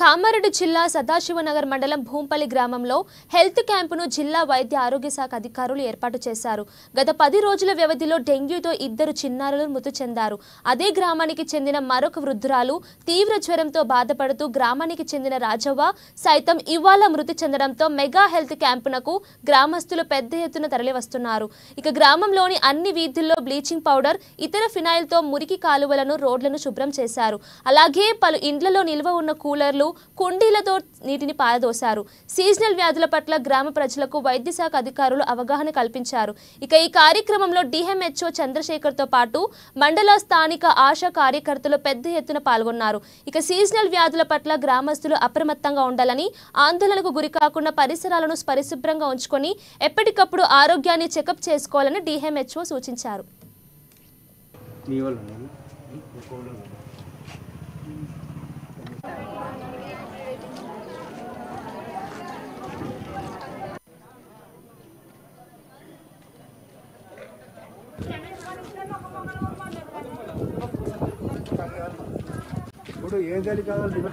కామారెడ్డి జిల్లా సదాశివనగర్ మండలం భూంపల్లి గ్రామంలో హెల్త్ క్యాంపును జిల్లా వైద్య ఆరోగ్య శాఖ అధికారులు ఏర్పాటు చేశారు. గత 10 రోజుల వ్యవధిలో డెంగ్యూతో 2 చిన్నారులు మృతి చెందారు. అదే గ్రామానికి చెందిన మరొక వృద్ధురాలు తీవ్ర జ్వరంతో బాధపడుతూ గ్రామానికి చెందిన రాజవ్వ సైతం ఇవాళ మృతి చెందడంతో మెగా హెల్త్ క్యాంపునకు గ్రామస్తులు పెద్ద ఎత్తున తరలివస్తున్నారు. ఇక గ్రామంలోని అన్ని వీధుల్లో బ్లీచింగ్ పౌడర్, ఇతర ఫినాయిల్తో మురికి కాలువలను, రోడ్లను శుభ్రం చేశారు. అలాగే పలు ఇండ్లలో నిల్వ ఉన్న కూలర్లు, కుండీలతో నీటిని పారదోశారు. సీజనల్ వ్యాధుల పట్ల గ్రామ ప్రజలకు వైద్య శాఖ అధికారులు అవగాహన కల్పించారు. ఇక ఈ కార్యక్రమంలో డిఎంహెచ్ఓ చంద్రశేఖర్తో పాటు మండల స్థానిక ఆశా కార్యకర్తలు పెద్ద ఎత్తున పాల్గొన్నారు. ఇక సీజనల్ వ్యాధుల పట్ల గ్రామస్తులు అప్రమత్తంగా ఉండాలని, ఆందోళనకు గురికాకుండా పరిసరాలను పరిశుభ్రంగా ఉంచుకొని ఎప్పటికప్పుడు ఆరోగ్యాన్ని చెకప్ చేసుకోవాలని డిఎంహెచ్ఓ సూచించారు. ఇప్పుడు ఏం తెలియదు.